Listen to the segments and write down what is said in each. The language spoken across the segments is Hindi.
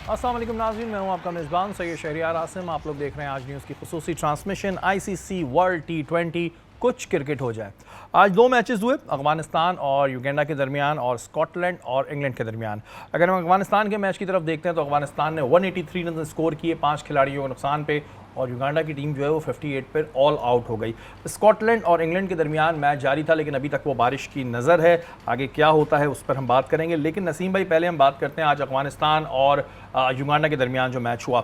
अस्सलाम वालेकुम नाज़रीन, मैं हूं आपका मेज़बान सैयद शहरियार आसिम। आप लोग देख रहे हैं आज न्यूज़ की खुसूसी ट्रांसमिशन ICC वर्ल्ड T20 कुछ क्रिकेट हो जाए। आज दो मैचेस हुए, अफगानिस्तान और युगांडा के दरमियान और स्कॉटलैंड और इंग्लैंड के दरमियान। अगर हम अफगानिस्तान के मैच की तरफ देखते हैं तो अफगानिस्तान ने 183 रन स्कोर किए 5 खिलाड़ियों के नुकसान पे, और युगांडा की टीम जो है वो 58 पर ऑल आउट हो गई। स्कॉटलैंड और इंग्लैंड के दरमियान मैच जारी था, लेकिन अभी तक वो बारिश की नज़र है। आगे क्या होता है उस पर हम बात करेंगे, लेकिन नसीम भाई पहले हम बात करते हैं आज अफगानिस्तान और युगांडा के दरमियान जो मैच हुआ।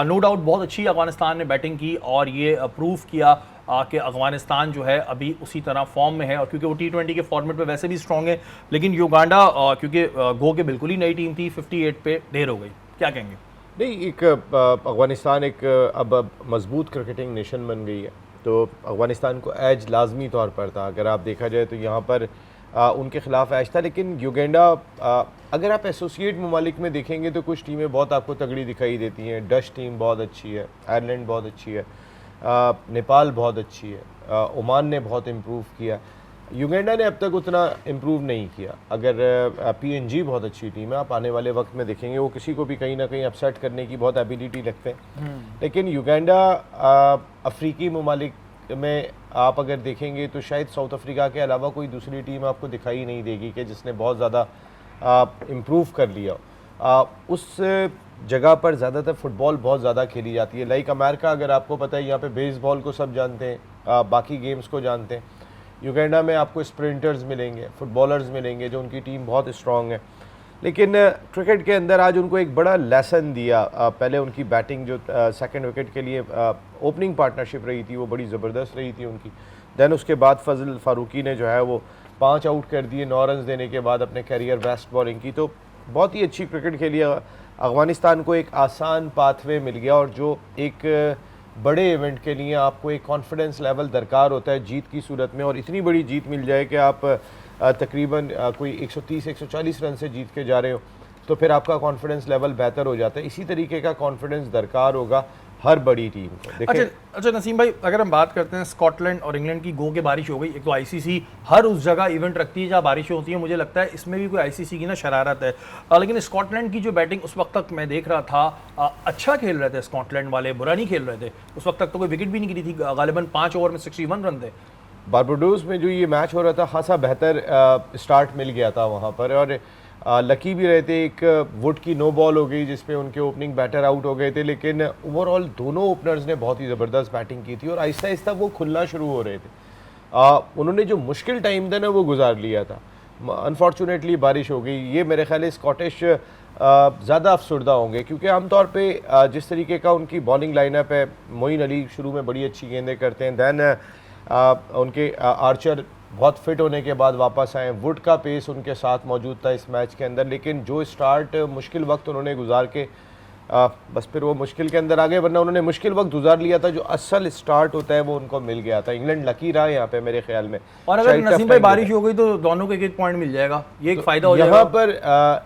नो डाउट बहुत अच्छी अफगानिस्तान ने बैटिंग की और ये प्रूव किया कि अफगानिस्तान जो है अभी उसी तरह फॉर्म में है, और क्योंकि वो T20 के फॉर्मेट पे वैसे भी स्ट्रॉन्ग है। लेकिन युगांडा क्योंकि गो के बिल्कुल ही नई टीम थी, 58 पे ढेर हो गई। क्या कहेंगे? नहीं, एक अफ़गानिस्तान एक अब मज़बूत क्रिकेटिंग नेशन बन गई है, तो अफ़गानिस्तान को एज लाजमी तौर पर था। अगर आप देखा जाए तो यहाँ पर उनके ख़िलाफ़ एज था। लेकिन युगांडा, अगर आप एसोसिएट ममालिक में देखेंगे तो कुछ टीमें बहुत आपको तगड़ी दिखाई देती हैं। डच टीम बहुत अच्छी है, आयरलैंड बहुत अच्छी है, नेपाल बहुत अच्छी है, ओमान ने बहुत इम्प्रूव किया। युगांडा ने अब तक उतना इम्प्रूव नहीं किया। अगर PNG बहुत अच्छी टीम है, आप आने वाले वक्त में देखेंगे वो किसी को भी कहीं ना कहीं अपसेट करने की बहुत एबिलिटी रखते हैं। लेकिन युगांडा अफ्रीकी ममालिक में आप अगर देखेंगे तो शायद साउथ अफ्रीका के अलावा कोई दूसरी टीम आपको दिखाई नहीं देगी कि जिसने बहुत ज़्यादा इम्प्रूव कर लिया। उस जगह पर ज़्यादातर फुटबॉल बहुत ज़्यादा खेली जाती है। लाइक अमेरिका, अगर आपको पता है यहाँ पे बेसबॉल को सब जानते हैं, बाकी गेम्स को जानते हैं। युगांडा में आपको स्प्रिंटर्स मिलेंगे, फुटबॉलर्स मिलेंगे जो उनकी टीम बहुत स्ट्रॉन्ग है। लेकिन क्रिकेट के अंदर आज उनको एक बड़ा लेसन दिया। पहले उनकी बैटिंग जो सेकंड विकेट के लिए ओपनिंग पार्टनरशिप रही थी वो बड़ी ज़बरदस्त रही थी उनकी। दैन उसके बाद फजल फारूकी ने जो है वो 5 आउट कर दिए 9 रन देने के बाद अपने कैरियर बेस्ट बॉलिंग की। तो बहुत ही अच्छी क्रिकेट खेली। अफगानिस्तान को एक आसान पाथवे मिल गया, और जो एक बड़े इवेंट के लिए आपको एक कॉन्फिडेंस लेवल दरकार होता है जीत की सूरत में, और इतनी बड़ी जीत मिल जाए कि आप तकरीबन कोई 130-140 रन से जीत के जा रहे हो, तो फिर आपका कॉन्फिडेंस लेवल बेहतर हो जाता है। इसी तरीके का कॉन्फिडेंस दरकार होगा हर बड़ी टीम को। अच्छा नसीम भाई, अगर हम बात करते हैं स्कॉटलैंड और इंग्लैंड की, गो के बारिश हो गई। एक तो ICC हर उस जगह इवेंट रखती है जहाँ बारिशें होती हैं, मुझे लगता है इसमें भी कोई ICC की ना शरारत है। लेकिन स्कॉटलैंड की जो बैटिंग उस वक्त तक मैं देख रहा था, अच्छा खेल रहे थे स्कॉटलैंड वाले, बुरा नहीं खेल रहे थे। उस वक्त तक तो कोई विकेट भी नहीं गिरी थी, गालिबन 5 ओवर में 61 रन थे। बारबाडोस में जो ये मैच हो रहा था, खासा बेहतर स्टार्ट मिल गया था वहाँ पर, और लकी भी रहे थे। एक वुड की नो बॉल हो गई जिसपे उनके ओपनिंग बैटर आउट हो गए थे, लेकिन ओवरऑल दोनों ओपनर्स ने बहुत ही ज़बरदस्त बैटिंग की थी और आहिस्ता आहिस्ता वो खुलना शुरू हो रहे थे। उन्होंने जो मुश्किल टाइम था ना वो गुजार लिया था। अनफॉर्चुनेटली बारिश हो गई। ये मेरे ख्याल है स्कॉटिश ज़्यादा अफसरदा होंगे, क्योंकि आमतौर पे जिस तरीके का उनकी बॉलिंग लाइनअप है, मोइन अली शुरू में बड़ी अच्छी गेंदें करते हैं, दैन उनके आर्चर बहुत फिट होने के बाद वापस आए। वुड का पेस उनके साथ मौजूद था इस मैच के अंदर, लेकिन जो स्टार्ट मुश्किल वक्त उन्होंने गुजार के बस फिर वो मुश्किल के अंदर आ गए, वरना उन्होंने मुश्किल वक्त गुजार लिया था। जो असल स्टार्ट होता है वो उनको मिल गया था। इंग्लैंड लकी रहा यहाँ पे मेरे ख्याल में। और अगर नसीम भाई बारिश हो गई तो दोनों को एक पॉइंट मिल जाएगा, ये एक फायदा हो जाएगा। यहाँ पर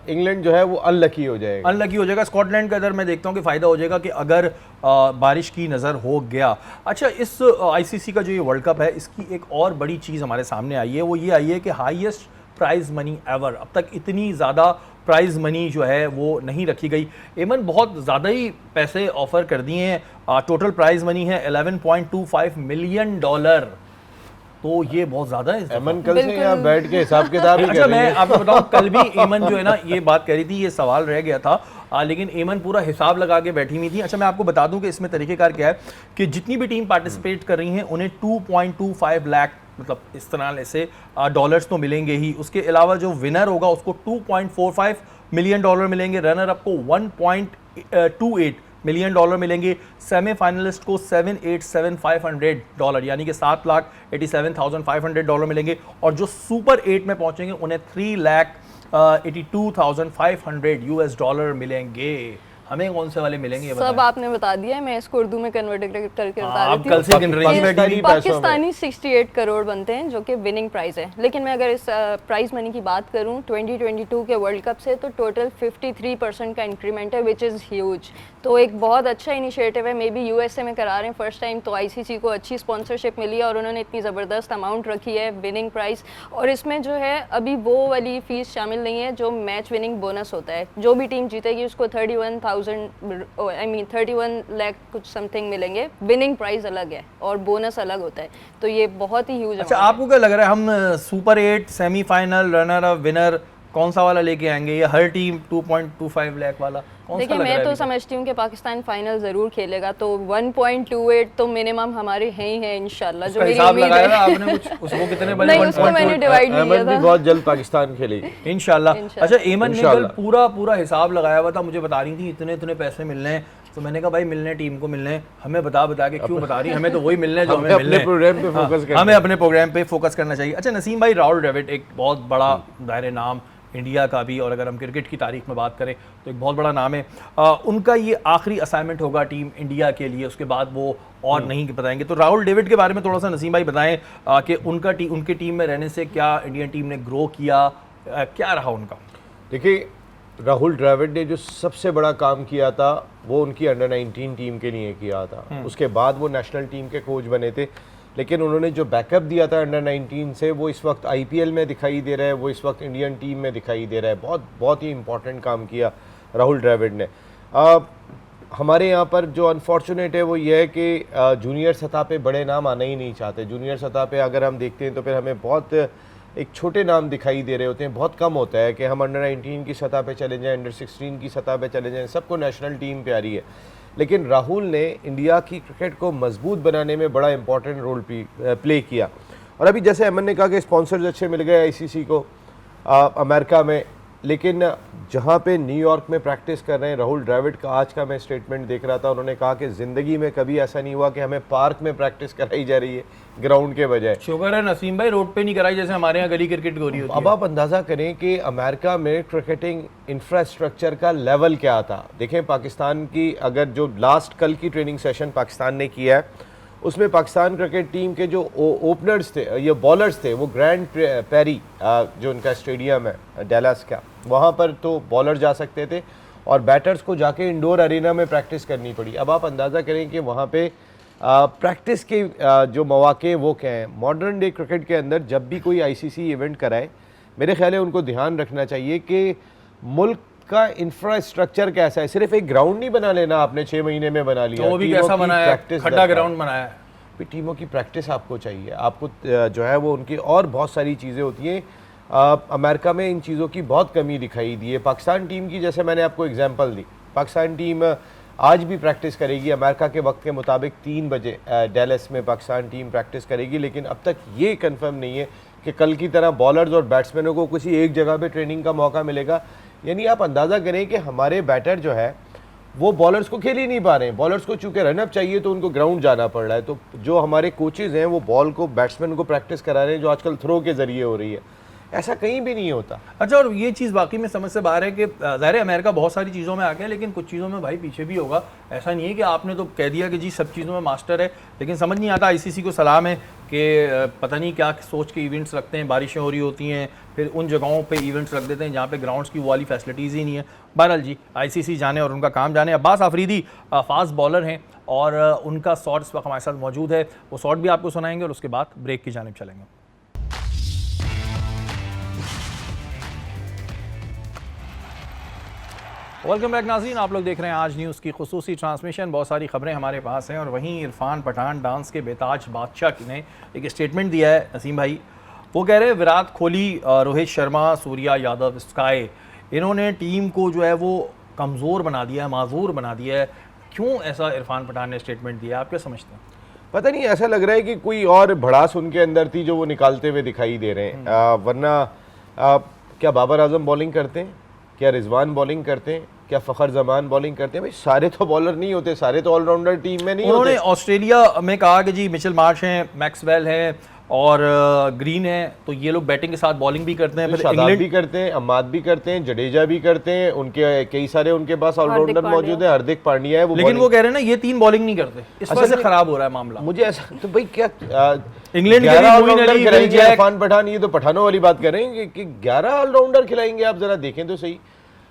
इंग्लैंड जो है वो अनलकी हो जाएगा। स्कॉटलैंड का इधर मैं देखता हूँ कि फायदा हो जाएगा कि अगर बारिश की नज़र हो गया। अच्छा, इस ICC का जो ये वर्ल्ड कप है, इसकी एक और बड़ी चीज़ हमारे सामने आई है, वो ये आई है कि हाईएस्ट प्राइज मनी एवर। अब तक इतनी ज़्यादा प्राइज मनी जो है वो नहीं रखी गई। एमन बहुत ज़्यादा ही पैसे ऑफर कर दिए हैं। टोटल प्राइज मनी है $11.25 मिलियन, तो ये बहुत ज़्यादा है। एमन कल से यहाँ बैठ के हिसाब किताब ही अच्छा, मैं आपको बताऊँ, कल भी एमन जो है ना ये बात कह रही थी, ये सवाल रह गया था, लेकिन एमन पूरा हिसाब लगा के बैठी हुई थी। अच्छा, मैं आपको बता दूं कि इसमें तरीक़ेकार क्या है कि जितनी भी टीम पार्टिसिपेट कर रही हैं उन्हें 2.25 लाख, मतलब इस तरह से डॉलर्स तो मिलेंगे ही। उसके अलावा जो विनर होगा उसको $2.45 मिलियन मिलेंगे, रनर अप को $1.28 मिलियन मिलेंगे, सेमीफाइनलिस्ट को $787,500 यानी कि $7,87,500 मिलेंगे, और जो सुपर 8 में पहुंचेंगे उन्हें $3,82,500 मिलेंगे। हमें कौन से वाले मिलेंगे? सब आपने बता दिया है, मैं इसको उर्दू में कन्वर्ट करके बता रही थी। कल से गिन रही पाकिस्तानी 68 करोड़ बनते हैं जो कि विनिंग प्राइस है। लेकिन मैं अगर इस प्राइस मनी की बात करूं 2022 के वर्ल्ड कप से, तो टोटल 53% का इंक्रीमेंट है, विच इज़ ह्यूज। तो एक बहुत अच्छा इनिशिएटिव है। मे बी USA में करा रहे हैं फर्स्ट टाइम, तो ICC को अच्छी स्पॉन्सरशिप मिली है और उन्होंने इतनी ज़बरदस्त अमाउंट रखी है विनिंग प्राइस। और इसमें जो है अभी वो वाली फीस शामिल नहीं है जो मैच विनिंग बोनस होता है। जो भी टीम जीतेगी उसको 31,000 31 लाख कुछ समथिंग मिलेंगे। विनिंग प्राइस अलग है और बोनस अलग होता है, तो ये बहुत ही ह्यूज। अच्छा, आपको क्या लग रहा है हम super 8 semifinal runner up winner कौन सा वाला लेके आएंगे, या हर टीम 2.25 लाख वाला कौन सा देखिए, लग रहा मैं है तो अभी? समझती हूँ कि पाकिस्तान फाइनल ज़रूर खेलेगा, तो 1.28 तो मिनिमम हमारे हैं ही है इंशाल्लाह, जो उसका मेरी हिसाब उम्मीद लगाया था है। आपने कुछ उसको कितने बने? नहीं, उसको मैंने डिवाइड नहीं किया अहमद भी था। बहुत जल्द पाकिस्तान खेलेगी इंशाल्लाह। अच्छा, एमन ने कल इंशाल्लाह। पूरा हिसाब लगाया हुआ था, मुझे बता रही थी इतने इतने पैसे मिलने हैं, तो मैंने कहा भाई मिलने टीम को मिलने हैं, हमें बता के क्यों बता रही है, हमें तो वही मिलने हैं जो हमें मिलने हैं। प्रोग्राम पे फोकस करना हमें अपने प्रोग्राम पे फोकस करना चाहिए। अच्छा नसीम भाई, राहुल द्रविड़ एक बहुत बड़ा दायरे नाम इंडिया का भी, और अगर हम क्रिकेट की तारीख में बात करें तो एक बहुत बड़ा नाम है। उनका ये आखिरी असाइनमेंट होगा टीम इंडिया के लिए, उसके बाद वो और नहीं बताएंगे। तो राहुल द्रविड़ के बारे में थोड़ा सा नसीम भाई बताएं कि उनके टीम में रहने से क्या इंडियन टीम ने ग्रो किया, क्या रहा उनका? देखिए, राहुल द्रविड़ ने जो सबसे बड़ा काम किया था वो उनकी अंडर 19 टीम के लिए किया था। उसके बाद वो नेशनल टीम के कोच बने थे, लेकिन उन्होंने जो बैकअप दिया था अंडर 19 से, वो इस वक्त आईपीएल में दिखाई दे रहा है, वो इस वक्त इंडियन टीम में दिखाई दे रहा है। बहुत ही इंपॉर्टेंट काम किया राहुल द्रविड़ ने। हमारे यहाँ पर जो अनफॉर्चुनेट है वो ये है कि जूनियर सतह पे बड़े नाम आना ही नहीं चाहते। जूनियर सतह पे अगर हम देखते हैं तो फिर हमें बहुत एक छोटे नाम दिखाई दे रहे होते हैं। बहुत कम होता है कि हम अंडर 19 की सतह पे चले जाएं, अंडर 16 की सतह पे चले जाएं, सबको नेशनल टीम प्यारी है। लेकिन राहुल ने इंडिया की क्रिकेट को मजबूत बनाने में बड़ा इंपॉर्टेंट रोल प्ले किया। और अभी जैसे अमन ने कहा कि स्पॉन्सर्स अच्छे मिल गए आईसीसी को अमेरिका में, लेकिन जहाँ पे न्यूयॉर्क में प्रैक्टिस कर रहे हैं राहुल द्रविड़ का, आज का मैं स्टेटमेंट देख रहा था, उन्होंने कहा कि ज़िंदगी में कभी ऐसा नहीं हुआ कि हमें पार्क में प्रैक्टिस कराई जा रही है ग्राउंड के बजाय। शुक्र है नसीम भाई रोड पे नहीं कराई जैसे हमारे यहाँ गली क्रिकेट हो रही होती है। अब आप अंदाज़ा करें कि अमेरिका में क्रिकेटिंग इंफ्रास्ट्रक्चर का लेवल क्या था। देखें, पाकिस्तान की अगर जो लास्ट कल की ट्रेनिंग सेशन पाकिस्तान ने किया है, उसमें पाकिस्तान क्रिकेट टीम के जो ओपनर्स थे, ये बॉलर्स थे, वो ग्रैंड पेरी जो उनका स्टेडियम है डैलस का, वहाँ पर तो बॉलर जा सकते थे और बैटर्स को जाके इंडोर अरीना में प्रैक्टिस करनी पड़ी। अब आप अंदाज़ा करें कि वहाँ पे प्रैक्टिस के जो मौके वो क्या हैं। मॉडर्न डे क्रिकेट के अंदर जब भी कोई आईसीसी इवेंट कराए, मेरे ख्याल है उनको ध्यान रखना चाहिए कि मुल्क का इंफ्रास्ट्रक्चर कैसा है। सिर्फ एक ग्राउंड नहीं बना लेना आपने, 6 महीने में बना लिया, तो वो भी कैसा बनाया है? खड्डा ग्राउंड बनाया है। फिर टीमों की प्रैक्टिस आपको चाहिए, आपको जो है वो उनकी और बहुत सारी चीज़ें होती हैं। अमेरिका में इन चीज़ों की बहुत कमी दिखाई दी है। पाकिस्तान टीम की जैसे मैंने आपको एग्जांपल दी, पाकिस्तान टीम आज भी प्रैक्टिस करेगी अमेरिका के वक्त के मुताबिक 3 बजे डैलस में पाकिस्तान टीम प्रैक्टिस करेगी, लेकिन अब तक ये कंफर्म नहीं है कि कल की तरह बॉलर्स और बैट्समैनों को किसी एक जगह पे ट्रेनिंग का मौका मिलेगा। यानी आप अंदाज़ा करें कि हमारे बैटर जो है वो बॉलर्स को खेल ही नहीं पा रहे हैं। बॉलर्स को चूँकि रनअप चाहिए तो उनको ग्राउंड जाना पड़ रहा है। तो जो हमारे कोचेज़ हैं वो बॉल को बैट्समैन को प्रैक्टिस करा रहे हैं, जो आजकल थ्रो के ज़रिए हो रही है। ऐसा कहीं भी नहीं होता। अच्छा, और ये चीज़ वाकई में समझ से बाहर है कि ज़ाहिर है अमेरिका बहुत सारी चीज़ों में आ गया, लेकिन कुछ चीज़ों में भाई पीछे भी होगा। ऐसा नहीं है कि आपने तो कह दिया कि जी सब चीज़ों में मास्टर है, लेकिन समझ नहीं आता। आईसीसी को सलाम है कि पता नहीं क्या सोच के इवेंट्स रखते हैं, बारिशें हो रही होती हैं, फिर उन जगहों पे इवेंट्स रख देते हैं जहाँ पे ग्राउंड्स की वो वाली फैसिलिटीज़ ही नहीं है। बहरहाल जी, आईसीसी जाने और उनका काम जाने। अब्बास आफरीदी फास्ट बॉलर हैं और उनका शॉट इस वक्त हमारे साथ मौजूद है, वो शॉट भी आपको सुनाएंगे और उसके बाद ब्रेक की जानिब चलेंगे। वेलकम बैक नाज़रीन, आप लोग देख रहे हैं आज न्यूज़ की खुसूसी ट्रांसमिशन। बहुत सारी खबरें हमारे पास हैं और वहीं इरफान पठान डांस के बेताज बादशाह ने एक स्टेटमेंट दिया है नसीम भाई। वो कह रहे हैं विराट कोहली, रोहित शर्मा, सूर्या यादव, स्काई, इन्होंने टीम को जो है वो कमज़ोर बना दिया है, माजूर बना दिया है। क्यों ऐसा इरफान पठान ने स्टेटमेंट दिया, आप क्या समझते हैं? पता नहीं, ऐसा लग रहा है कि कोई और भड़ास उनके अंदर थी जो वो निकालते हुए दिखाई दे रहे हैं। वरना क्या बाबर आजम बॉलिंग करते हैं, क्या रिजवान बॉलिंग करते हैं, क्या फ़खर जमान बॉलिंग करते हैं? भाई सारे तो बॉलर नहीं होते, सारे तो ऑलराउंडर टीम में नहीं होते। उन्होंने ऑस्ट्रेलिया में कहा कि जी मिचेल मार्श हैं, मैक्सवेल हैं और ग्रीन है, तो ये लोग बैटिंग के साथ बॉलिंग भी करते हैं। फिर शादाब इंग्लैंड भी करते हैं, अम्माद भी करते हैं, जडेजा भी करते हैं, उनके कई सारे उनके पास ऑलराउंडर मौजूद है। हार्दिक पांड्या है वो, लेकिन वो कह रहे हैं ना ये 3 बॉलिंग नहीं करते, इस वजह से खराब हो रहा है मामला। मुझे ऐसा तो भाई क्या इंग्लैंड के लिए ऑलराउंडर खिलाएंगे इरफान पठान, ये तो पठानों वाली बात कर रहे हैं कि 11 ऑलराउंडर खिलाएंगे। आप जरा देखें तो सही।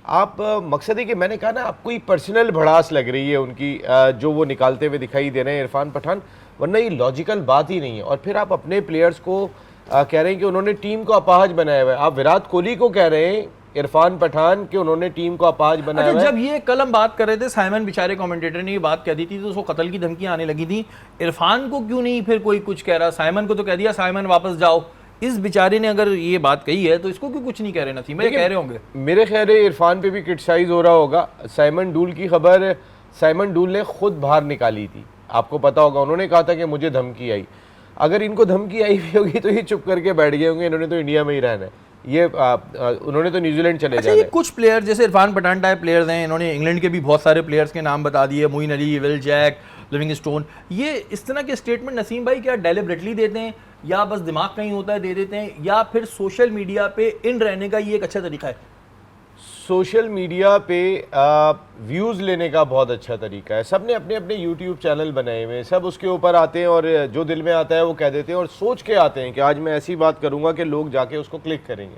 आप मकसद है कि मैंने कहा ना, आपको ही पर्सनल भड़ास लग रही है उनकी जो वो निकालते हुए दिखाई दे रहे हैं इरफान पठान, वरना ये लॉजिकल बात ही नहीं है। और फिर आप अपने प्लेयर्स को कह रहे हैं कि उन्होंने टीम को अपाहज बनाया हुआ है। आप विराट कोहली को कह रहे हैं इरफान पठान कि उन्होंने टीम को अपाज बनाया अच्छा, है। जब ये कल हम बात कर रहे थे, साइमन बेचारे कमेंटेटर ने ये बात कह दी थी तो उसको कत्ल की धमकियां आने लगी थी। इरफान को क्यों नहीं फिर कोई कुछ कह रहा? साइमन को तो कह दिया साइमन वापस जाओ। इस बेचारे ने अगर ये बात कही है तो इसको क्यों कुछ नहीं कह रहे? नसीम भाई कह रहे होंगे। मेरे ख्याल है इरफान पे भी क्रिटिसाइज हो रहा होगा। साइमन डूल की खबर साइमन डूल ने खुद बाहर निकाली थी, आपको पता होगा। उन्होंने कहा था कि मुझे धमकी आई। अगर इनको धमकी आई हुई होगी तो ये चुप करके बैठ गए होंगे, इन्होंने तो इंडिया में ही रहना है। ये उन्होंने तो न्यूजीलैंड चले अच्छा, जाना ये है। कुछ प्लेयर जैसे इरफान पठान टाइप प्लेयर्स हैं, इन्होंने इंग्लैंड के भी बहुत सारे प्लेयर्स के नाम बता दिए, Moeen Ali, Will Jack, Livingstone. ये इस तरह के स्टेटमेंट नसीम भाई क्या डेलिबरेटली देते हैं या बस दिमाग कहीं होता है दे देते हैं, या फिर सोशल मीडिया पे इन रहने का ये एक अच्छा तरीका है? सोशल मीडिया पे व्यूज़ लेने का बहुत अच्छा तरीका है। सब ने अपने अपने यूट्यूब चैनल बनाए हुए हैं, सब उसके ऊपर आते हैं और जो दिल में आता है वो कह देते हैं और सोच के आते हैं कि आज मैं ऐसी बात करूंगा कि लोग जाके उसको क्लिक करेंगे।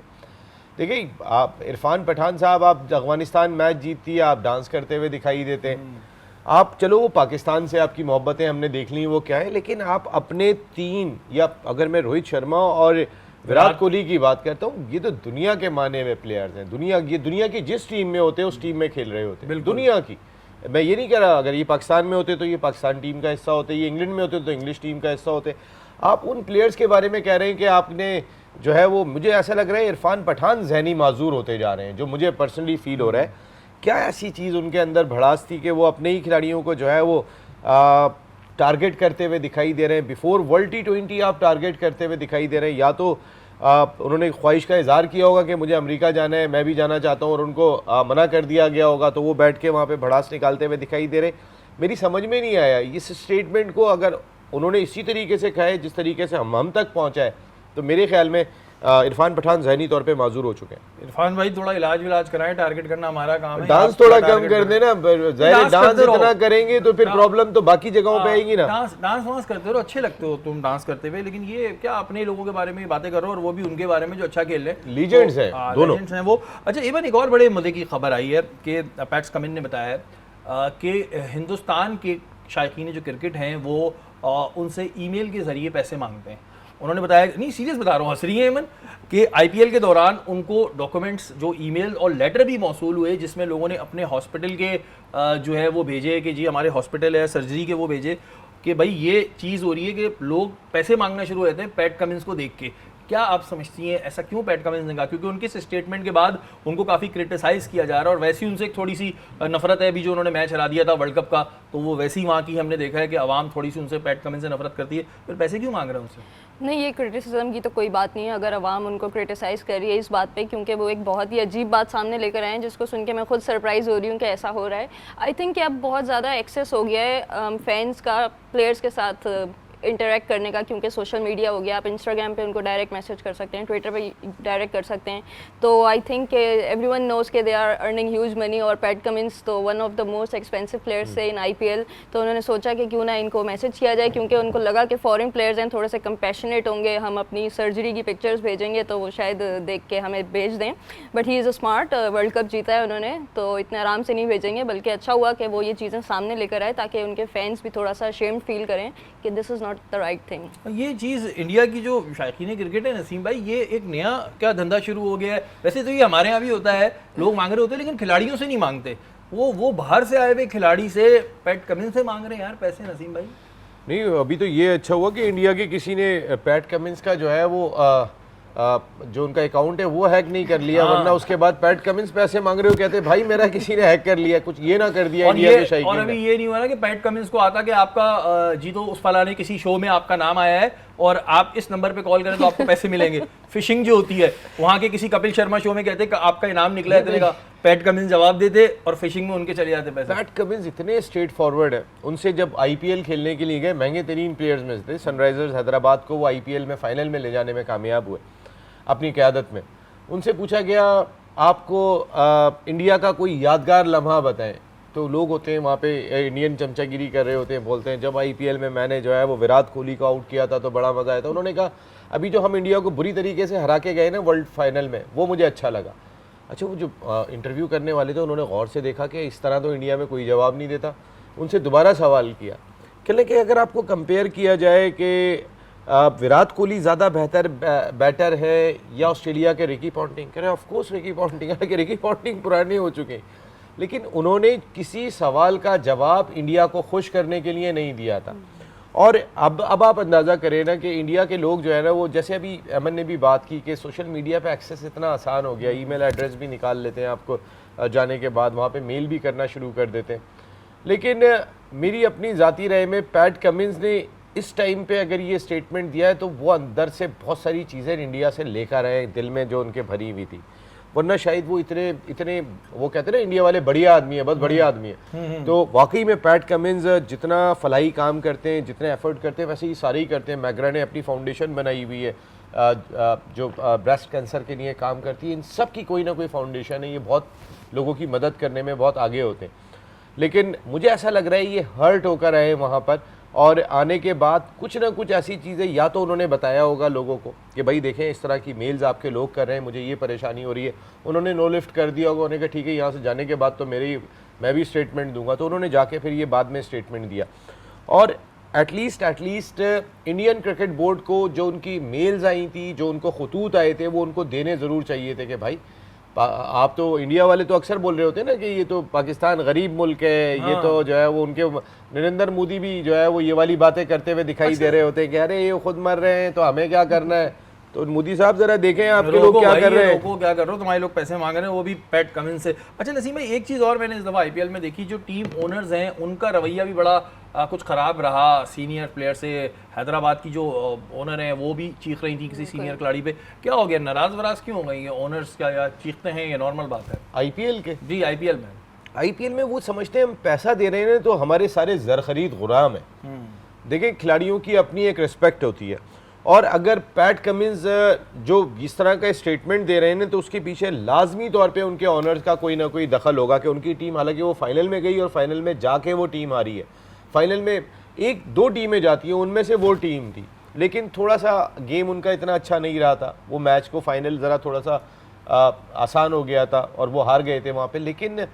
देखिए, आप इरफान पठान साहब, आप अफगानिस्तान मैच जीतती है, आप डांस करते हुए दिखाई देते हैं। आप चलो वो पाकिस्तान से आपकी मोहब्बतें हमने देख ली वो क्या है, लेकिन आप अपने तीन, या अगर मैं रोहित शर्मा और विराट कोहली की बात करता हूँ, ये तो दुनिया के माने हुए प्लेयर्स हैं। ये दुनिया की जिस टीम में होते हैं उस टीम में खेल रहे होते हैं, दुनिया की। मैं ये नहीं कह रहा अगर ये पाकिस्तान में होते तो ये पाकिस्तान टीम का हिस्सा होते, ये इंग्लैंड में होते तो इंग्लिश टीम का हिस्सा होते। आप उन प्लेयर्स के बारे में कह रहे हैं कि आपने जो है वो, मुझे ऐसा लग रहा है इरफान पठान जहनी माजूर होते जा रहे हैं, जो मुझे पर्सनली फील हो रहा है। क्या ऐसी चीज़ उनके अंदर भड़ास थी कि वो अपने ही खिलाड़ियों को जो है वो टारगेट करते हुए दिखाई दे रहे हैं? बिफोर वर्ल्ड T20 आप टारगेट करते हुए दिखाई दे रहे हैं। या तो उन्होंने ख्वाहिश का इजहार किया होगा कि मुझे अमेरिका जाना है, मैं भी जाना चाहता हूँ, और उनको मना कर दिया गया होगा, तो वो बैठ के वहाँ पे भड़ास निकालते हुए दिखाई दे रहे। मेरी समझ में नहीं आया इस स्टेटमेंट को। अगर उन्होंने इसी तरीके से कहा है जिस तरीके से हम तक पहुँचा है, तो मेरे ख्याल में इरफान पठान ज़हनी तौर पे माजूर हो चुके हैं। इरफान भाई थोड़ा इलाज कराएं, टारगेट करना हमारा काम है। डांस थोड़ा कम कर देना, डांस इतना करेंगे तो फिर प्रॉब्लम तो बाकी जगहों पे आएगी ना। डांस करते हो, अच्छे लगते हो तुम डांस करते हुए, लेकिन ये क्या अपने लोगों के बारे में बातें कर रहे हो और वो भी उनके बारे में जो अच्छा खेल रहे हैं, लीजेंड्स हैं दोनों। लीजेंड्स हैं वो। अच्छा, इवन एक और बड़े मजे की खबर आई है कि पैट्स कमिंस ने बताया है कि हिंदुस्तान के शायकीन जो क्रिकेट हैं वो उनसे ईमेल के जरिए पैसे मांगते हैं। उन्होंने बताया, नहीं सीरियस बता रहा हूँ, हंस रही है मन, कि आईपीएल के दौरान उनको डॉक्यूमेंट्स जो ईमेल और लेटर भी मौसूल हुए जिसमें लोगों ने अपने हॉस्पिटल के जो है वो भेजे कि जी हमारे हॉस्पिटल है सर्जरी के, वो भेजे कि भाई ये चीज़ हो रही है कि लोग पैसे मांगना शुरू हो जाते हैं पैट कमिंस को देख के। क्या आप समझती हैं ऐसा क्यों पैट कमिंस ने कहा? क्योंकि उनके इस स्टेटमेंट के बाद उनको काफ़ी क्रिटिसाइज़ किया जा रहा है और वैसे ही उनसे एक थोड़ी सी नफरत है। अभी जो उन्होंने मैच हरा दिया था वर्ल्ड कप का, तो वो वैसे ही वहाँ की हमने देखा है कि आवाम थोड़ी सी उनसे पैट कमिंस से नफरत करती है। फिर पैसे क्यों मांग रहे हैं उनसे? नहीं, ये क्रिटिसिज्म की तो कोई बात नहीं है अगर अवाम उनको क्रिटिसाइज़ कर रही है इस बात पे, क्योंकि वो एक बहुत ही अजीब बात सामने लेकर आए हैं जिसको सुन के मैं खुद सरप्राइज़ हो रही हूँ कि ऐसा हो रहा है। आई थिंक कि अब बहुत ज़्यादा एक्सेस हो गया है फैंस का प्लेयर्स के साथ इंटरेक्ट करने का, क्योंकि सोशल मीडिया हो गया। आप इंस्टाग्राम पे उनको डायरेक्ट मैसेज कर सकते हैं, ट्विटर पे डायरेक्ट कर सकते हैं। तो आई थिंक एवरीवन नोज के they are earning huge money, और पैट कमिंस तो one of the most expensive players है इन आईपीएल। तो उन्होंने सोचा कि क्यों ना इनको मैसेज किया जाए, क्योंकि उनको लगा कि फॉरेन प्लेयर्स हैं, थोड़े से कंपैशनेट होंगे, हम अपनी सर्जरी की पिक्चर्स भेजेंगे तो वो शायद देख के हमें भेज दें। But he is a smart, world cup जीता है उन्होंने, तो इतने आराम से नहीं भेजेंगे। बल्कि अच्छा हुआ कि वो ये चीज़ें सामने लेकर आए ताकि उनके फैंस भी थोड़ा सा शेम्ड फील करें कि this is not the right thing. ये चीज़ इंडिया की जो शायकीन क्रिकेट है नसीम भाई, ये एक नया क्या धंधा शुरू हो गया है। वैसे तो ये हमारे यहाँ भी होता है, लोग मांग रहे होते हैं, लेकिन खिलाड़ियों से नहीं मांगते। वो बाहर से आए हुए खिलाड़ी से, पैट कमिंस से मांग रहे हैं यार पैसे नसीम भाई। नहीं, अभी तो ये अच्छा हुआ कि इंडिया के किसी ने पैट कमिंस का जो है वो जो उनका अकाउंट है वो हैक नहीं कर लिया। वरना उसके बाद पैट कमिंस पैसे मांग रहे हो, कहते भाई मेरा किसी ने हैक कर लिया, कुछ ये ना कर दिया इंडिया के शायकीन। और अभी ये नहीं हुआ ना कि पैट कमिंस को आता कि आपका जी तो उस फलाने किसी शो में आपका नाम आया है और आप इस नंबर पे कॉल करें तो आपको पैसे मिलेंगे। फिशिंग जो होती है, वहाँ के किसी कपिल शर्मा शो में कहते हैं आपका इनाम निकला है इतने का, पैट कमिंस जवाब देते और फिशिंग में उनके चले जाते पैसे। पैट कमिंस इतने स्ट्रेट फॉरवर्ड है, उनसे जब आईपीएल खेलने के लिए गए, महंगे तरीन प्लेयर्स में से थे, सनराइजर्स हैदराबाद को वो आईपीएल में फाइनल में ले जाने में कामयाब हुए अपनी क़यादत में। उनसे पूछा गया आपको इंडिया का कोई यादगार लम्हा बताएं, तो लोग होते हैं वहाँ पे इंडियन चमचागिरी कर रहे होते हैं, बोलते हैं जब आईपीएल में मैंने जो है वो विराट कोहली को आउट किया था तो बड़ा मज़ा आया था। उन्होंने कहा अभी जो हम इंडिया को बुरी तरीके से हरा के गए ना वर्ल्ड फाइनल में, वो मुझे अच्छा लगा। अच्छा, वो जो इंटरव्यू करने वाले थे उन्होंने गौर से देखा कि इस तरह तो इंडिया में कोई जवाब नहीं देता। उनसे दोबारा सवाल किया, कहने कि अगर आपको कंपेयर किया जाए कि विराट कोहली ज़्यादा बैटर है या ऑस्ट्रेलिया के रिकी पॉन्टिंग? कह रहे ऑफ कोर्स रिकी पॉन्टिंग है, कि रिकी पॉन्टिंग पुराने हो चुके हैं, लेकिन उन्होंने किसी सवाल का जवाब इंडिया को खुश करने के लिए नहीं दिया था। और अब आप अंदाज़ा करें ना कि इंडिया के लोग जो है ना, वो जैसे अभी अमन ने भी बात की कि सोशल मीडिया पे एक्सेस इतना आसान हो गया, ईमेल एड्रेस भी निकाल लेते हैं आपको जाने के बाद, वहाँ पे मेल भी करना शुरू कर देते हैं। लेकिन मेरी अपनी ज़ाती राय में पैट कमिंस ने इस टाइम पे अगर ये स्टेटमेंट दिया है तो वो अंदर से बहुत सारी चीज़ें इंडिया से लेकर आए, दिल में जो उनके भरी हुई थी, वरना शायद वो इतने वो कहते हैं ना इंडिया वाले बढ़िया आदमी है, बहुत बढ़िया आदमी है। तो वाकई में पैट कमिंस जितना फलाई काम करते हैं, जितने एफर्ट करते हैं, वैसे ही सारे ही करते हैं। मैगरा ने अपनी फाउंडेशन बनाई हुई है जो ब्रेस्ट कैंसर के लिए काम करती है। इन सब की कोई ना कोई फाउंडेशन है, ये बहुत लोगों की मदद करने में बहुत आगे होते हैं। लेकिन मुझे ऐसा लग रहा है ये हर्ट होकर आए वहाँ पर, और आने के बाद कुछ ना कुछ ऐसी चीज़ें या तो उन्होंने बताया होगा लोगों को कि भाई देखें इस तरह की मेल्स आपके लोग कर रहे हैं, मुझे ये परेशानी हो रही है, उन्होंने नो लिफ्ट कर दिया होगा, उन्होंने कहा ठीक है यहाँ से जाने के बाद तो मैं भी स्टेटमेंट दूंगा, तो उन्होंने जाके फिर ये बाद में स्टेटमेंट दिया। और एटलीस्ट इंडियन क्रिकेट बोर्ड को जो उनकी मेल्स आई थी, जो उनको खतूत आए थे, वो उनको देने ज़रूर चाहिए थे कि भाई आप तो इंडिया वाले तो अक्सर बोल रहे होते हैं ना कि ये तो पाकिस्तान गरीब मुल्क है, ये तो जो है वो उनके नरेंद्र मोदी भी जो है वो ये वाली बातें करते हुए दिखाई दे रहे होते हैं कि अरे ये खुद मर रहे हैं तो हमें क्या करना है। तो मोदी साहब जरा देखें आपके लोग क्या कर रहे हैं, क्या कर रहे हो, तुम्हारे लोग पैसे मांग रहे हैं, वो भी पैट कमिंस से। अच्छा नसीम भाई, एक चीज़ और मैंने इस दफ़ा आईपीएल में देखी, जो टीम ओनर्स हैं उनका रवैया भी बड़ा कुछ ख़राब रहा सीनियर प्लेयर से। हैदराबाद की जो ओनर हैं वो भी चीख रही थी किसी सीनियर खिलाड़ी पे, क्या हो गया, नाराज़ वराज क्यों हो गई है ओनर्स? क्या या चीखते हैं, ये नॉर्मल बात है आईपीएल के? जी आईपीएल में वो समझते हैं हम पैसा दे रहे हैं तो हमारे सारे ज़र खरीद गुलाम है। देखें खिलाड़ियों की अपनी एक रिस्पेक्ट होती है, और अगर पैट कमिंस जो इस तरह का स्टेटमेंट दे रहे हैं तो उसके पीछे लाजमी तौर पे उनके ऑनर्स का कोई ना कोई दखल होगा कि उनकी टीम, हालांकि वो फाइनल में गई और फाइनल में जाके वो टीम आ रही है, फाइनल में 1-2 टीमें जाती हैं, उनमें से वो टीम थी, लेकिन थोड़ा सा गेम उनका इतना अच्छा नहीं रहा था, वो मैच को फाइनल ज़रा थोड़ा सा आसान हो गया था और वो हार गए थे वहाँ पे। लेकिन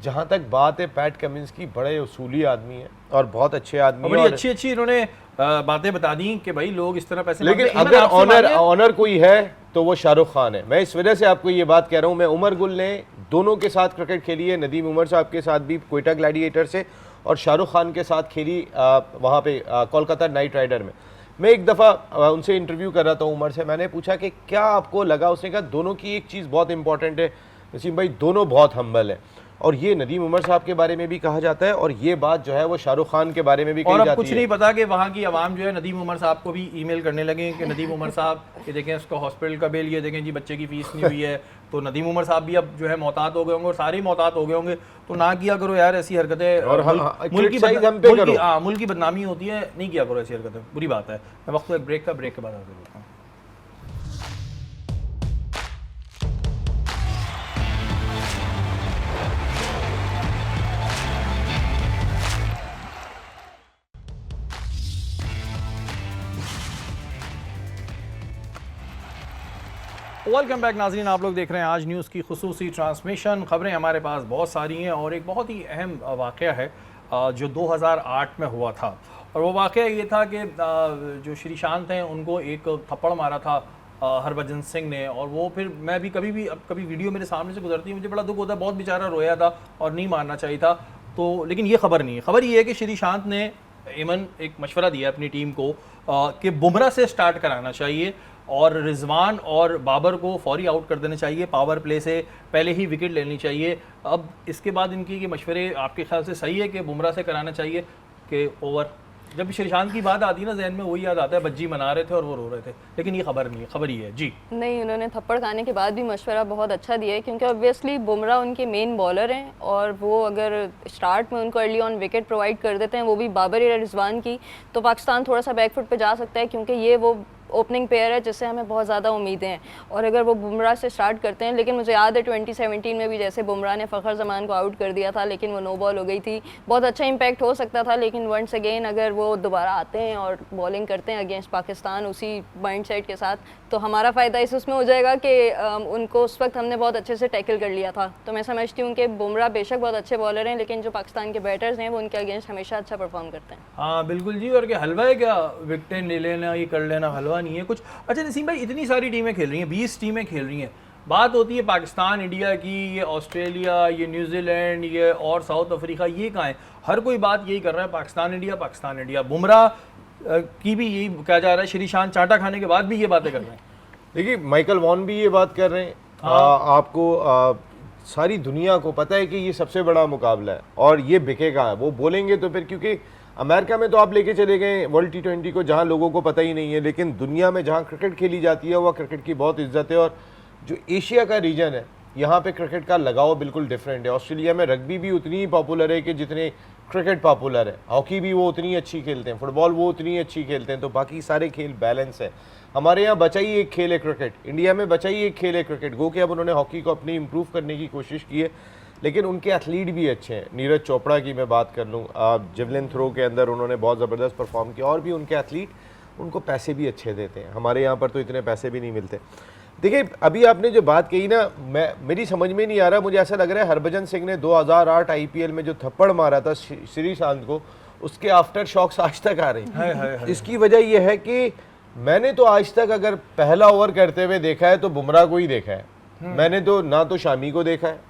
जहाँ तक बात है पैट कमिंस की, बड़े उसूली आदमी है और बहुत अच्छे आदमी, बड़ी अच्छी इन्होंने बातें बता दी कि भाई लोग इस तरह पैसे, लेकिन अगर ऑनर कोई है तो वो शाहरुख खान है। मैं इस वजह से आपको ये बात कह रहा हूँ, मैं उमर गुल ने दोनों के साथ क्रिकेट खेली है, नदीम उमर साहब के साथ भी क्वेटा ग्लैडिएटर से, और शाहरुख खान के साथ खेली वहाँ पे कोलकाता नाइट राइडर में। मैं एक दफ़ा उनसे इंटरव्यू कर रहा था उमर से, मैंने पूछा कि क्या आपको लगा, उसने कहा दोनों की एक चीज़ बहुत इंपॉर्टेंट है नसीम भाई, दोनों बहुत हम्बल है, और ये नदीम उमर साहब के बारे में भी कहा जाता है और ये बात जो है वो शाहरुख खान के बारे में भी कही जाती है। और कुछ नहीं पता कि वहाँ की आवाम जो है नदीम उमर साहब को भी ईमेल करने लगे कि नदीम उमर साहब ये देखें उसका हॉस्पिटल का बिल, ये देखें जी बच्चे की फीस नहीं हुई है। तो नदीम उमर साहब भी अब जो है मोहतात हो गए होंगे और सारे ही मोहतात हो गए होंगे। तो ना किया करो यार ऐसी हरकतें, और मुल्क की बदनामी होती है, नहीं किया करो ऐसी हरकतें, बुरी बात है। मैं वक्त एक ब्रेक के बाद हाजिर होता हूँ। वेलकम बैक नाज़रीन, आप लोग देख रहे हैं आज न्यूज़ की खुसूसी ट्रांसमिशन। ख़बरें हमारे पास बहुत सारी हैं और एक बहुत ही अहम वाक़या है जो 2008 में हुआ था, और वो वाक़या ये था कि जो श्रीशांत हैं उनको एक थप्पड़ मारा था हरभजन सिंह ने, और वो फिर मैं भी कभी वीडियो मेरे सामने से गुजरती है मुझे बड़ा दुख होता है, बहुत बेचारा रोया था और नहीं मारना चाहिए था। तो लेकिन ये खबर नहीं है, खबर ये है कि श्रीशांत ने एमन एक मशवरा दिया अपनी टीम को कि बुमराह से स्टार्ट कराना चाहिए और रिजवान और बाबर को फौरी आउट कर देना चाहिए, पावर प्ले से पहले ही विकेट लेनी चाहिए। अब इसके बाद इनके ये मशवरे आपके ख्याल से सही है कि बुमराह से कराना चाहिए कि ओवर? जब श्रीशांत की बात आती है ना जहन में वही याद आता है, बज्जी मना रहे थे और वो रो रहे थे, लेकिन ये खबर नहीं है, खबर ही है जी नहीं। उन्होंने थप्पड़ खाने के बाद भी मशवरा बहुत अच्छा दिया है, क्योंकि ऑब्वियसली बुमराह उनके मेन बॉलर हैं और वो अगर स्टार्ट में उनको अर्ली ऑन विकेट प्रोवाइड कर देते हैं, वो भी बाबर या रिजवान की, तो पाकिस्तान थोड़ा सा बैकफुट पे जा सकता है, क्योंकि ये वो ओपनिंग पेयर है जिससे हमें बहुत ज़्यादा उम्मीदें हैं, और अगर वो बुमराह से स्टार्ट करते हैं, लेकिन मुझे याद है 2017 में भी जैसे बुमराह ने फ़खर जमान को आउट कर दिया था, लेकिन वो नो बॉल हो गई थी, बहुत अच्छा इम्पैक्ट हो सकता था, लेकिन वंस अगेन अगर वो दोबारा आते हैं और बॉलिंग करते हैं अगेंस्ट पाकिस्तान उसी माइंडसेट के साथ, तो हमारा फ़ायदा उसमें हो जाएगा कि उनको उस वक्त हमने बहुत अच्छे से टैकल कर लिया था। तो मैं समझती हूँ कि बुमराह बेशक बहुत अच्छे बॉलर हैं, लेकिन जो पाकिस्तान के बैटर्स हैं वो उनके अगेंस्ट हमेशा अच्छा परफॉर्म करते हैं। हाँ बिल्कुल जी, और क्या हलवा है क्या, विकेटें ले लेना ये कर लेना, हलवा नहीं है कुछ। अच्छा नसीम भाई, इतनी सारी टीमें खेल रही हैं, 20 टीमें खेल रही हैं, बात होती है पाकिस्तान इंडिया की, ये ऑस्ट्रेलिया, ये न्यूजीलैंड, ये और साउथ अफ्रीका, ये कहाँ है? हर कोई बात यही कर रहा है पाकिस्तान इंडिया, पाकिस्तान इंडिया। बुमराह की भी यही कहा जा रहा है, श्रीशांत चांटा खाने के बाद भी ये बातें कर रहे हैं। देखिए माइकल वॉन भी ये बात कर रहे हैं। आपको सारी दुनिया को पता है कि ये सबसे बड़ा मुकाबला है और ये बिकेगा, वो बोलेंगे तो फिर, क्योंकि अमेरिका में तो आप लेके चले गए वर्ल्ड T20 को, जहाँ लोगों को पता ही नहीं है, लेकिन दुनिया में जहाँ क्रिकेट खेली जाती है वह क्रिकेट की बहुत इज्जत है। और जो एशिया का रीजन है यहाँ पे क्रिकेट का लगाव बिल्कुल डिफरेंट है। ऑस्ट्रेलिया में रग्बी भी उतनी ही पॉपुलर है कि जितने क्रिकेट पॉपुलर है, हॉकी भी वो उतनी अच्छी खेलते हैं, फुटबॉल वो उतनी अच्छी खेलते हैं, तो बाकी सारे खेल बैलेंस है। हमारे यहाँ बचा ही एक खेल है क्रिकेट, इंडिया में बचा ही एक खेल है क्रिकेट। गो कि अब उन्होंने हॉकी को अपनी इम्प्रूव करने की कोशिश की है, लेकिन उनके एथलीट भी अच्छे हैं। नीरज चोपड़ा की मैं बात कर लूँ, जेवलिन थ्रो के अंदर उन्होंने बहुत ज़बरदस्त परफॉर्म किया, और भी उनके एथलीट, उनको पैसे भी अच्छे देते हैं। हमारे यहाँ पर तो इतने पैसे भी नहीं मिलते। देखिए अभी आपने जो बात कही ना, मेरी समझ में नहीं आ रहा, मुझे ऐसा लग रहा है हरभजन सिंह ने 2008 IPL में जो थप्पड़ मारा था श्रीशांत को, उसके आफ्टर शॉक्स आज तक आ रहे हैं। इसकी वजह यह है कि मैंने तो आज तक अगर पहला ओवर करते हुए देखा है तो बुमराह को ही देखा है। मैंने तो ना तो शामी को देखा है,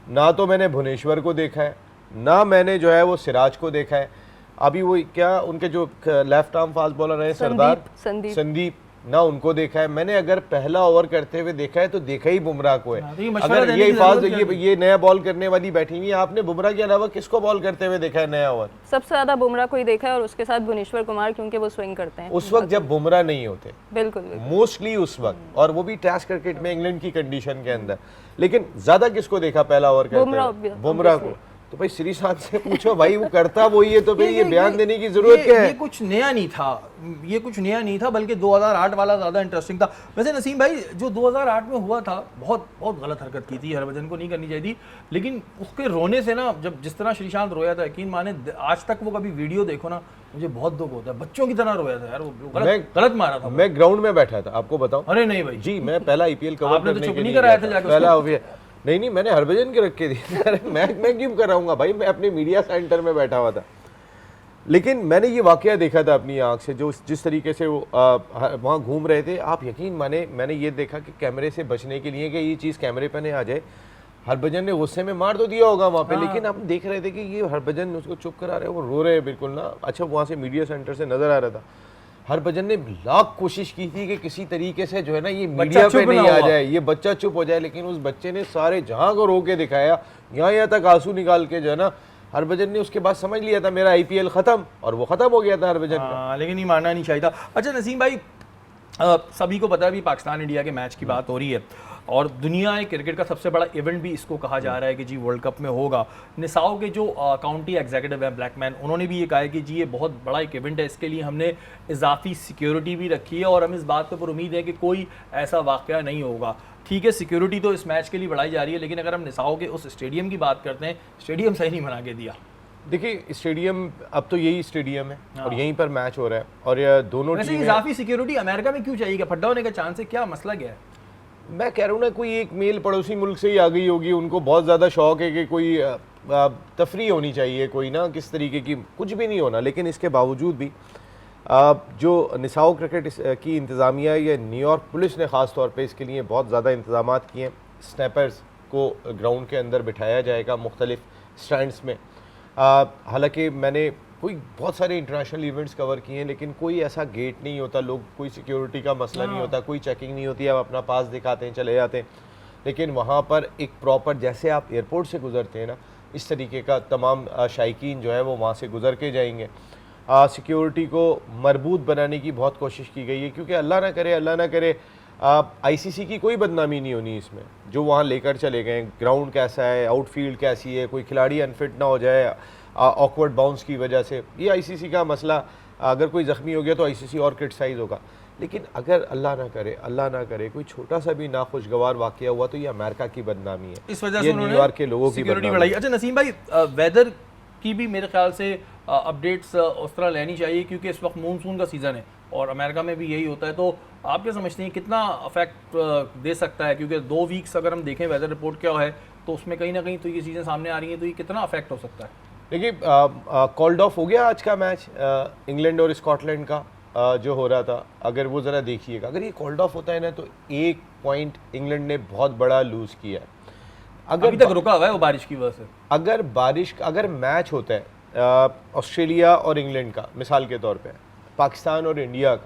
ना तो मैंने भुवनेश्वर को देखा है, ना मैंने जो है वो सिराज को देखा है। अभी वो क्या उनके जो लेफ्ट आर्म फास्ट बॉलर है सरदार संदीप, ना उनको देखा है। मैंने अगर पहला ओवर करते हुए देखा है तो देखा ही बुमराह को है। अगर ये नया बॉल करने वाली बैठी हुई है, आपने बुमराह के अलावा किसको बॉल करते हुए देखा है नया ओवर? सबसे ज्यादा बुमराह को ही देखा है, और उसके साथ भुवनेश्वर कुमार, क्योंकि वो स्विंग करते हैं उस वक्त जब बुमराह नहीं होते, बिल्कुल मोस्टली उस वक्त, और वो भी टेस्ट क्रिकेट में इंग्लैंड की कंडीशन के अंदर। लेकिन ज्यादा किसको देखा पहला ओवर करते हुए? बुमराह को। तो भाई श्रीशांत से पूछो, भाई वो करता वही है, तो फिर ये बयान देने की जरूरत क्या है? ये कुछ नया नहीं था, ये कुछ नया नहीं था, बल्कि 2008 वाला ज़्यादा इंटरेस्टिंग था। वैसे नसीम भाई, जो 2008 में हुआ था, बहुत बहुत गलत हरकत की थी, हरभजन को नहीं करनी चाहिए थी, लेकिन उसके रोने से ना, जब जिस तरह श्रीशांत रोया था, यकीन माने आज तक वो कभी वीडियो देखो ना, मुझे बहुत दुख होता है। बच्चों की तरह रोया था यार, वो गलत मारा था। मैं ग्राउंड में बैठा था, आपको बताऊं। अरे नहीं भाई जी, मैं पहला IPL कवर आपने तो करने चुप के नहीं लिए कराया था जाके पहला नहीं, मैंने हरभजन के रख के दी। अरे मैं क्यों कराऊंगा भाई, मैं अपने मीडिया सेंटर में बैठा हुआ था। लेकिन मैंने ये वाकया देखा था अपनी आंख से, जो जिस तरीके से वो वहाँ घूम रहे थे। आप यकीन माने, मैंने ये देखा कि कैमरे से बचने के लिए कि ये चीज़ कैमरे पे नहीं आ जाए, हरभजन ने गुस्से में मार तो दिया होगा वहाँ पे, लेकिन हम देख रहे थे कि ये हरभजन उसको चुप करा रहे, वो रो रहे हैं बिल्कुल ना। अच्छा, वहाँ से मीडिया सेंटर से नजर आ रहा था। हरभजन ने लाख कोशिश की थी कि किसी तरीके से जो है ना ये मीडिया पे नहीं आ जाए, ये बच्चा चुप हो जाए, लेकिन उस बच्चे ने सारे जहां को रो के दिखाया, यहाँ तक आंसू निकाल के जो है ना, हरभजन ने उसके बाद समझ लिया था मेरा IPL खत्म, और वो खत्म हो गया था हरभजन का। लेकिन ये मानना नहीं चाहिए था। अच्छा नसीम भाई, सभी को पता है अभी पाकिस्तान इंडिया के मैच की बात हो रही है, और दुनिया क्रिकेट का सबसे बड़ा इवेंट भी इसको कहा जा रहा है कि जी वर्ल्ड कप में होगा। निसाओ के जो काउंटी एग्जीक्यूटिव है ब्लैकमैन, उन्होंने भी ये कहा है कि जी ये बहुत बड़ा एक इवेंट है, इसके लिए हमने इजाफी सिक्योरिटी भी रखी है, और हम इस बात पर उम्मीद है कि कोई ऐसा वाक़या नहीं होगा। ठीक है, सिक्योरिटी तो इस मैच के लिए बढ़ाई जा रही है, लेकिन अगर हम निसाओ के उस स्टेडियम की बात करते हैं, स्टेडियम सही नहीं बना के दिया। देखिए स्टेडियम, अब तो यही स्टेडियम है और यहीं पर मैच हो रहा है, और ये दोनों टीमें। इजाफी सिक्योरिटी अमेरिका में क्यों चाहिए? फड्डा होने का चांस है, क्या मसला क्या है? मैं कह रहा हूँ ना, कोई एक मेल पड़ोसी मुल्क से ही आ गई होगी, उनको बहुत ज़्यादा शौक है कि कोई तफरी होनी चाहिए, कोई ना किस तरीके की, कुछ भी नहीं होना। लेकिन इसके बावजूद भी जो निसाओ क्रिकेट की इंतज़ामिया या न्यूयॉर्क पुलिस ने ख़ास तौर पे इसके लिए बहुत ज़्यादा इंतजाम किए हैं। स्नैपर्स को ग्राउंड के अंदर बिठाया जाएगा मुख्तलिफ स्टैंड्स में। हालांकि मैंने कोई बहुत सारे इंटरनेशनल इवेंट्स कवर किए हैं, लेकिन कोई ऐसा गेट नहीं होता, लोग कोई सिक्योरिटी का मसला नहीं होता, कोई चेकिंग नहीं होती, आप अपना पास दिखाते हैं चले जाते हैं। लेकिन वहाँ पर एक प्रॉपर, जैसे आप एयरपोर्ट से गुजरते हैं ना, इस तरीके का तमाम शायकीन जो है वो वहाँ से गुजर के जाएंगे। सिक्योरिटी को मरबूत बनाने की बहुत कोशिश की गई है, क्योंकि अल्लाह ना करे ICC की कोई बदनामी नहीं होनी इसमें। जो वहाँ लेकर चले गए, ग्राउंड कैसा है, आउटफील्ड कैसी है, कोई खिलाड़ी अनफिट ना हो जाए ऑकवर्ड बाउंस की वजह से, ये ICC का मसला। अगर कोई ज़ख्मी हो गया तो ICC और क्रिटिसाइज़ होगा। लेकिन अगर अल्लाह ना करे कोई छोटा सा भी नाखुशगवार वाक़या हुआ तो ये अमेरिका की बदनामी है, इस वजह से ये उन्होंने न्यूयॉर्क के लोगों की सिक्योरिटी बदनामी बढ़ाई। है। अच्छा नसीम भाई, वेदर की भी मेरे ख्याल से अपडेट्स उस तरह लेनी चाहिए क्योंकि इस वक्त मानसून का सीज़न है और अमेरिका में भी यही होता है। तो आप क्या समझते हैं कितना अफेक्ट दे सकता है, क्योंकि 2 वीक्स अगर हम देखें वेदर रिपोर्ट क्या है तो उसमें कहीं ना कहीं तो ये चीज़ें सामने आ रही हैं, तो ये कितना अफेक्ट हो सकता है? देखिए कॉल्ड ऑफ हो गया आज का मैच इंग्लैंड और स्कॉटलैंड का जो हो रहा था, अगर वो ज़रा देखिएगा, अगर ये कॉल्ड ऑफ होता है ना तो 1 पॉइंट इंग्लैंड ने बहुत बड़ा लूज़ किया है। अभी तक रुका हुआ है वो बारिश की वजह से। अगर मैच होता है ऑस्ट्रेलिया और इंग्लैंड का, मिसाल के तौर पे पाकिस्तान और इंडिया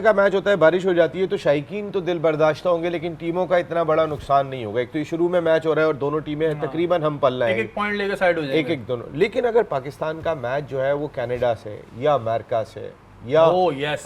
का मैच होता है, बारिश हो जाती है तो शायकीन तो दिल बर्दाश्ता होंगे, लेकिन टीमों का इतना बड़ा नुकसान नहीं होगा। एक तो ये शुरू में मैच हो रहा है और दोनों टीमें तकरीबन हम पल्ला है, एक पॉइंट लेकर साइड हो जाएगा एक दोनों। लेकिन अगर पाकिस्तान का मैच जो है वो कनाडा से या अमेरिका से या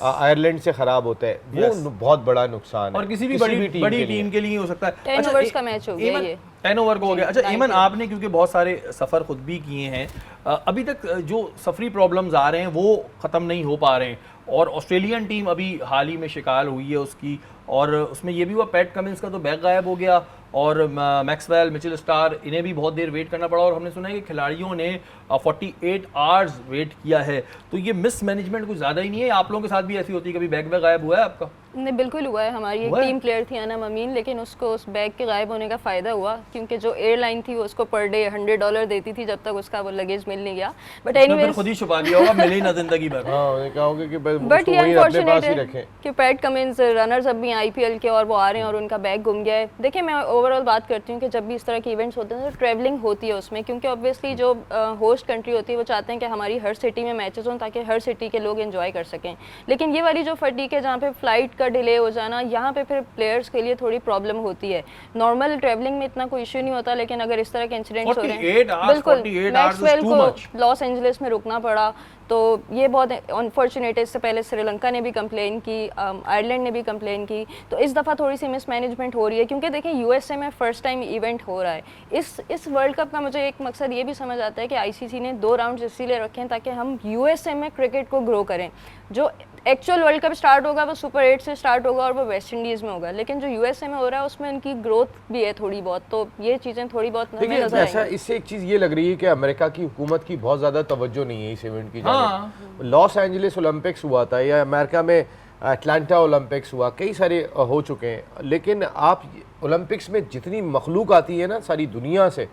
आयरलैंड से खराब होता है, वो बहुत बड़ा नुकसान है और किसी भी बड़ी टीम के लिए हो सकता है। 10 ओवर्स का मैच हो गया ये। 10 ओवर को हो गया। अच्छा ईमन, आपने क्योंकि बहुत सारे सफ़र खुद भी किए हैं, अभी तक जो सफरी प्रॉब्लम्स आ रहे हैं वो ख़त्म नहीं हो पा रहे हैं और ऑस्ट्रेलियन टीम अभी हाल ही में शिकार हुई है उसकी, और उसमें ये भी हुआ पैट कमिंस का तो बैग गायब हो गया और मैक्सवेल, मिचेल स्टार, इन्हें भी बहुत देर वेट करना पड़ा और हमने सुना है कि खिलाड़ियों ने 48 आवर्स वेट किया है। तो ये मिस मैनेजमेंट कुछ ज़्यादा ही नहीं है? आप लोगों के साथ भी ऐसी होती है, कभी बैग गायब हुआ है आपका? नहीं, बिल्कुल हुआ है। हमारी एक टीम प्लेयर थी अना ममीन, लेकिन उसको उस बैग के गायब होने का फ़ायदा हुआ क्योंकि जो एयरलाइन थी वो उसको पर डे $100 देती थी जब तक उसका वो लगेज मिल नहीं गया। बट एनीवेज खुद ही छुपा लिया होगा, मिले ना जिंदगी भर। बट ये अनफॉर्चुनेट है कि पैट कमिंस रनर्स अब भी IPL के और वो आ रहे हैं और उनका बैग गुम गया है। देखिए, मैं ओवरऑल बात करती हूँ कि जब भी इस तरह के इवेंट्स होते हैं तो ट्रैवलिंग होती है उसमें, क्योंकि ऑब्वियसली जो होस्ट कंट्री होती है वो चाहते हैं कि हमारी हर सिटी में मैचेस हों ताकि हर सिटी के लोग एंजॉय कर सकें। लेकिन ये वाली जो फटीक है जहाँ पे फ्लाइट का डिले हो जाना, यहाँ पे फिर प्लेयर्स के लिए थोड़ी प्रॉब्लम होती है। नॉर्मल ट्रैवलिंग में इतना कोई इशू नहीं होता, लेकिन अगर इस तरह के इंसिडेंट्स हो रहे हैं, बिल्कुल मैक्सवेल को लॉस एंजलिस में रुकना पड़ा, तो ये बहुत अनफॉर्चुनेट है। इससे पहले श्रीलंका ने भी कंप्लेन की, आयरलैंड ने भी कंप्लेन की, तो इस दफ़ा थोड़ी सी मिसमैनेजमेंट हो रही है क्योंकि देखिए USA में फर्स्ट टाइम इवेंट हो रहा है। इस वर्ल्ड कप का मुझे एक मकसद ये भी समझ आता है कि ICC ने 2 राउंड्स इसीलिए रखे हैं ताकि हम USA में क्रिकेट को ग्रो करें। जो एक्चुअल वर्ल्ड कप स्टार्ट होगा वो सुपर 8 से स्टार्ट होगा और वो वेस्ट इंडीज़ में होगा, लेकिन जो USA में हो रहा है उसमें उनकी ग्रोथ भी है थोड़ी बहुत, तो ये चीज़ें थोड़ी बहुत हमें नजर आएंगी। इससे एक चीज़ ये लग रही है कि अमेरिका की हुकूमत की बहुत ज़्यादा तवज्जो नहीं है इस इवेंट की जानिब। लॉस एंजलिस ओलंपिक्स हुआ था या अमेरिका में अटलांटा ओलंपिक्स हुआ, कई सारे हो चुके हैं, लेकिन आप ओलंपिक्स में जितनी मखलूक आती है ना सारी दुनिया से,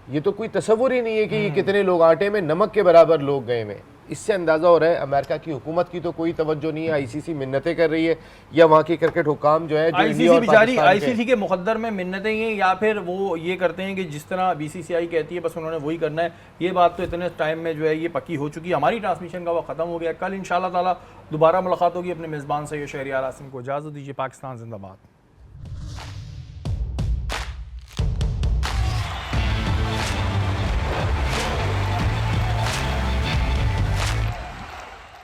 ये तो कोई तस्वुर ही नहीं है कि ये कितने लोग, आटे में नमक के बराबर लोग गए में। इससे अंदाज़ा हो रहा है अमेरिका की हुकूमत की तो कोई तवज्जो नहीं है, ICC मिन्नतें कर रही है या वहाँ की क्रिकेट हुकाम जो है ICC के मुकद्दर में मिन्नतें हैं या फिर वो ये करते हैं कि जिस तरह BCCI कहती है बस उन्होंने वही करना है। ये बात तो इतने टाइम में जो है ये पक्की हो चुकी है। हमारी ट्रांसमिशन का वक्त ख़त्म हो गया। कल इंशाअल्लाह ताला दोबारा मुलाकात होगी। अपने मेज़बान सैयद शहरियार आसिम को इजाज़त दीजिए। पाकिस्तान जिंदाबाद।